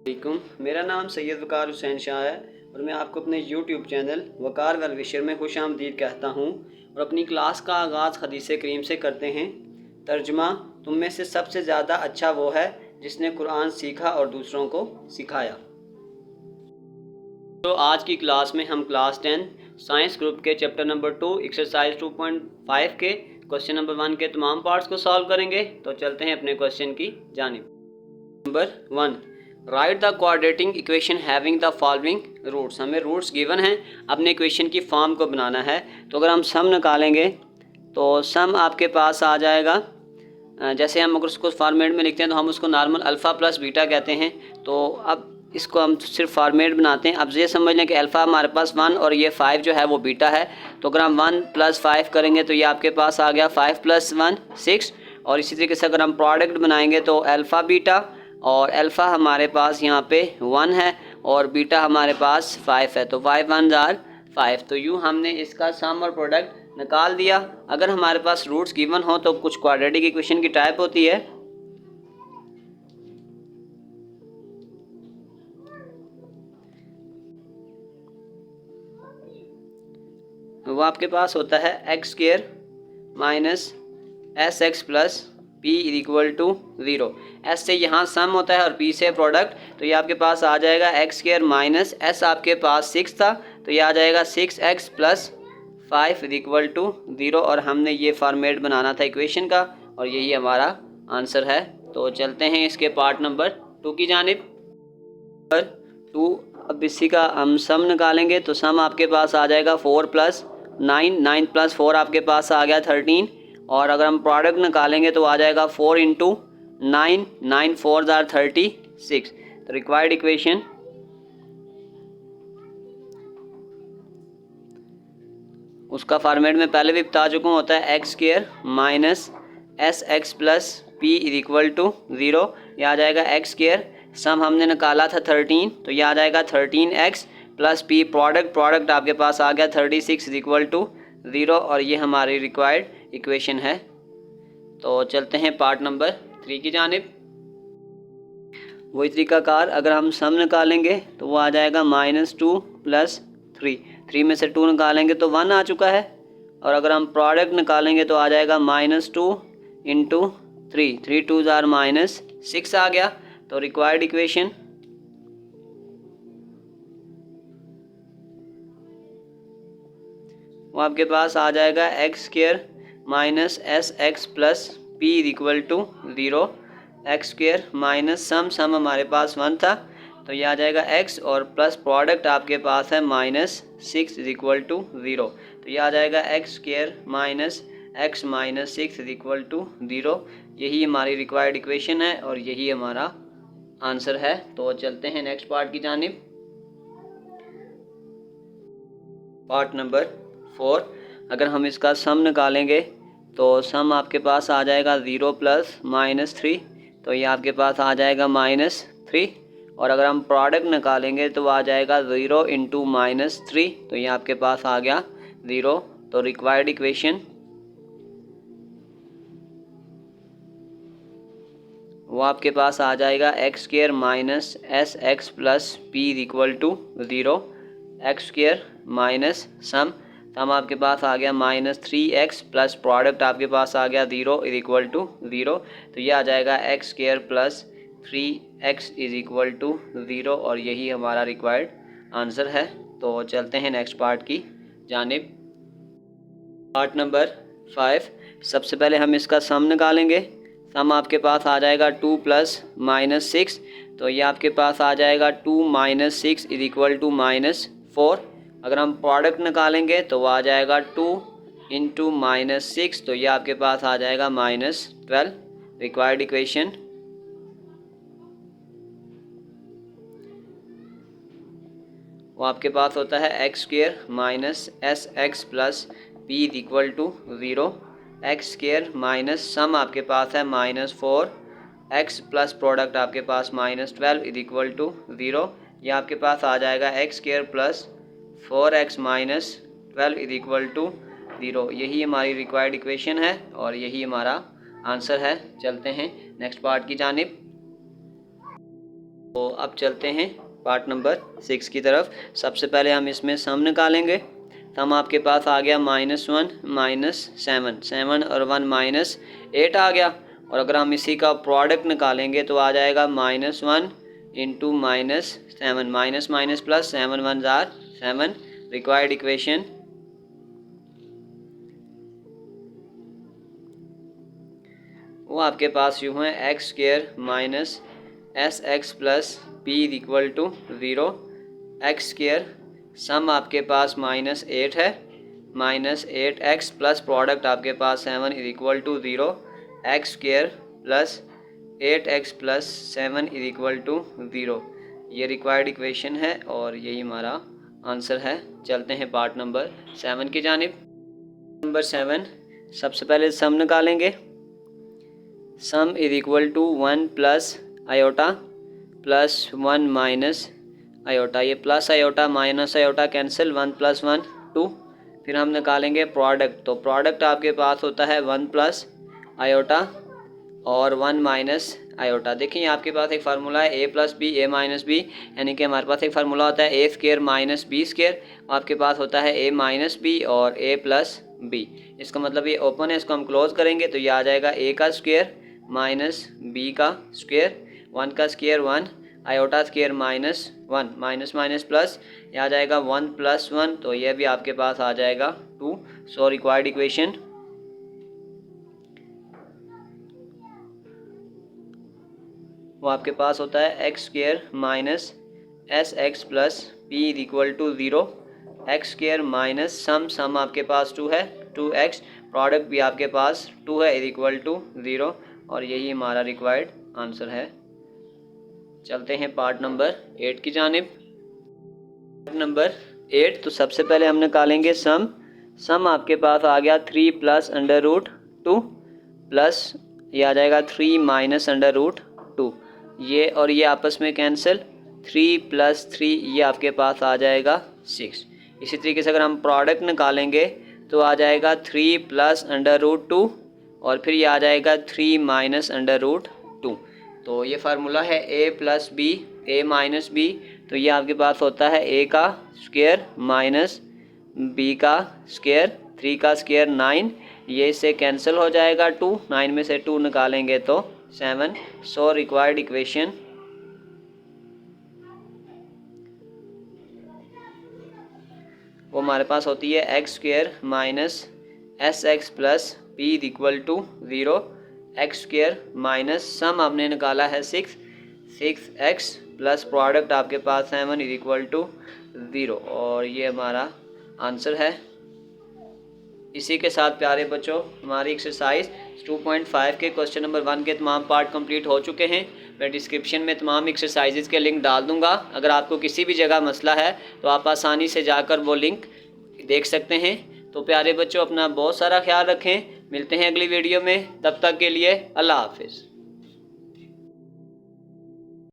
वालेकुम, मेरा नाम सैयद वकार हुसैन शाह है और मैं आपको अपने यूट्यूब चैनल वकार वेल विशर में खुश आमदीद कहता हूँ। और अपनी क्लास का आगाज़ हदीस करीम से करते हैं। तर्जुमा, तुम में से सबसे ज़्यादा अच्छा वो है जिसने कुरान सीखा और दूसरों को सिखाया। तो आज की क्लास में हम क्लास 10 साइंस ग्रुप के चैप्टर नंबर 2 एक्सरसाइज 2.5 के क्वेश्चन नंबर 1 के तमाम पार्ट्स को सॉल्व करेंगे। तो चलते हैं अपने क्वेश्चन की जानिब। Number 1, write the quadratic equation having the following roots. हमें रूट्स गिवन हैं, अपने इक्वेशन की फॉर्म को बनाना है। तो अगर हम सम निकालेंगे तो सम आपके पास आ जाएगा, जैसे हम अगर उसको फॉर्मेट में लिखते हैं तो हम उसको नॉर्मल अल्फ़ा प्लस बीटा कहते हैं। तो अब इसको हम सिर्फ फॉर्मेट बनाते हैं। अब ये समझ लें कि अल्फ़ा हमारे पास 1 और ये 5 जो है वो बीटा है। तो अगर हम 1 + 5 करेंगे तो ये आपके पास आ गया 5 + 1 6। और इसी तरीके से अगर हम प्रोडक्ट बनाएंगे तो अल्फ़ा बीटा, और अल्फ़ा हमारे पास यहाँ पे 1 है और बीटा हमारे पास 5 है। तो 5 1 आर 5। तो यूँ हमने इसका सम और प्रोडक्ट निकाल दिया। अगर हमारे पास रूट्स गिवन हो तो कुछ क्वाड्रेटिक इक्वेशन की टाइप होती है, वो आपके पास होता है x² - sx + p = 0। s से यहाँ सम होता है और p से प्रोडक्ट। तो ये आपके पास आ जाएगा x² - s आपके पास 6 था तो ये आ जाएगा 6x + 5 = 0। और हमने ये फॉर्मेट बनाना था इक्वेशन का और यही हमारा आंसर है। तो चलते हैं इसके पार्ट नंबर 2 की जानिब। नंबर 2, अब इसी का हम सम निकालेंगे तो सम आपके पास आ जाएगा 4 + 9, 9 + 4 आपके पास आ गया 13। और अगर हम प्रोडक्ट निकालेंगे तो आ जाएगा 4 × 9, 9 4 आर 36। तो रिक्वायर्ड इक्वेशन उसका फॉर्मेट में पहले भी बता चुका हूँ, होता है x² - sx + p = 0। यह आ जाएगा x², सम हमने निकाला था 13 तो यह आ जाएगा 13x + p, प्रोडक्ट आपके पास आ गया 36 = 0। और ये हमारी रिक्वायर्ड इक्वेशन है। तो चलते हैं पार्ट नंबर 3 की जानिब। वही तरीकाकार अगर हम सम निकालेंगे तो वो आ जाएगा -2 + 3। 3 में से 2 निकालेंगे तो 1 आ चुका है। और अगर हम प्रोडक्ट निकालेंगे तो आ जाएगा -2 × 3, 3 2 आर -6 आ गया। तो रिक्वायर्ड इक्वेशन वो आपके पास आ जाएगा x² - sx + p = 0। x² सम हमारे पास 1 था तो ये आ जाएगा x और प्लस प्रोडक्ट आपके पास है -6 = 0। तो ये आ जाएगा x² - x - 6 = 0। यही हमारी रिक्वायर्ड इक्वेशन है और यही हमारा आंसर है। तो चलते हैं नेक्स्ट पार्ट की जानिब। पार्ट नंबर 4, अगर हम इसका सम निकालेंगे तो सम आपके पास आ जाएगा 0 + -3। तो ये आपके पास आ जाएगा -3। और अगर हम प्रोडक्ट निकालेंगे तो आ जाएगा 0 × -3। तो ये आपके पास आ गया 0। तो रिक्वायर्ड इक्वेशन वो आपके पास आ जाएगा x² - sx + p = 0। x² sum आपके पास आ गया -3x प्लस प्रोडक्ट आपके पास आ गया 0 = 0। तो ये आ जाएगा x² + 3x = 0। और यही हमारा रिक्वायर्ड आंसर है। तो चलते हैं नेक्स्ट पार्ट की जानिब। पार्ट नंबर 5, सबसे पहले हम इसका सम निकालेंगे। सम आपके पास आ जाएगा 2 + -6। तो ये आपके पास आ जाएगा 2 - 6 = -4। अगर हम प्रोडक्ट निकालेंगे तो वो आ जाएगा 2 × -6। तो ये आपके पास आ जाएगा -12। रिक्वायर्ड इक्वेशन वो आपके पास होता है x² - sx + p = 0। x² sum आपके पास है -4x प्लस प्रोडक्ट आपके पास -12 = 0। यह आपके पास आ जाएगा x² + 4x - 12 = 0। यही हमारी रिक्वायर्ड इक्वेशन है और यही हमारा आंसर है। चलते हैं नेक्स्ट पार्ट की जानिब। तो अब चलते हैं पार्ट नंबर 6 की तरफ। सबसे पहले हम इसमें सम निकालेंगे। सम आपके पास आ गया -1 -7, 7 और 1 -8 आ गया। और अगर हम इसी का प्रोडक्ट निकालेंगे तो आ जाएगा -1 इंटू -7, माइनस माइनस प्लस, 7 1 जार 7। रिक्वायर्ड इक्वेशन वो आपके पास यूँ है x² minus SX plus P equal to 0। x², sum आपके पास -8 है, -8x प्लस प्रोडक्ट आपके पास 7 is equal to 0। x² plus 8x plus 7 is equal to 0। ये रिक्वायर्ड इक्वेशन है और यही हमारा आंसर है। चलते हैं पार्ट नंबर 7 की जानिब। नंबर 7, सबसे पहले सम निकालेंगे। Sum is equal to 1 plus iota plus 1 minus iota. ये plus iota minus iota cancel, 1 plus 1 2। फिर हम निकालेंगे प्रोडक्ट। तो प्रोडक्ट आपके पास होता है 1 प्लस आयोटा और 1 माइनस आयोटा। देखिए आपके पास एक फार्मूला है a plus b a minus b, यानी कि हमारे पास एक फार्मूला होता है a² माइनस b²। आपके पास होता है a माइनस बी और a प्लस बी। इसका मतलब ये ओपन है, इसको हम क्लोज करेंगे तो ये आ जाएगा a का स्क्वायर माइनस b का स्क्वायर, 1 का square 1, iota square -1, minus minus plus, ये आ जाएगा 1 प्लस 1, तो ये भी आपके पास आ जाएगा 2। सो रिक्वायर्ड इक्वेशन वो आपके पास होता है x² minus SX plus P equal to 0। x² minus sum आपके पास 2 है, 2x, प्रोडक्ट भी आपके पास 2 है, इक्वल टू 0। और यही हमारा रिक्वायर्ड आंसर है। चलते हैं पार्ट नंबर 8 की जानिब। पार्ट नंबर 8, तो सबसे पहले हम निकालेंगे सम आपके पास आ गया 3 प्लस √2 प्लस ये आ जाएगा 3 माइनस √2। ये और ये आपस में कैंसिल, 3 प्लस 3 ये आपके पास आ जाएगा 6। इसी तरीके से अगर हम प्रोडक्ट निकालेंगे तो आ जाएगा 3 प्लस √2 और फिर ये आ जाएगा 3 माइनस √2। तो ये फार्मूला है a plus b a minus b, तो ये आपके पास होता है a का स्क्वायर माइनस b का स्क्वायर, 3 का स्क्वायर 9, ये इससे कैंसिल हो जाएगा 2, 9 में से 2 निकालेंगे तो 7। सो रिक्वायर्ड इक्वेशन वो हमारे पास होती है x² minus SX plus P equal to 0। x² minus sum आपने निकाला है 6x प्लस प्रोडक्ट आपके पास 7 इज इक्वल टू 0 और ये हमारा आंसर है। इसी के साथ प्यारे बच्चों हमारी एक्सरसाइज 2.5 के क्वेश्चन नंबर 1 के तमाम पार्ट कंप्लीट हो चुके हैं। मैं डिस्क्रिप्शन में तमाम एक्सरसाइजेज के लिंक डाल दूंगा। अगर आपको किसी भी जगह मसला है तो आप आसानी से जाकर वो लिंक देख सकते हैं। तो प्यारे बच्चों अपना बहुत सारा ख्याल रखें। मिलते हैं अगली वीडियो में, तब तक के लिए अल्लाह हाफिज़।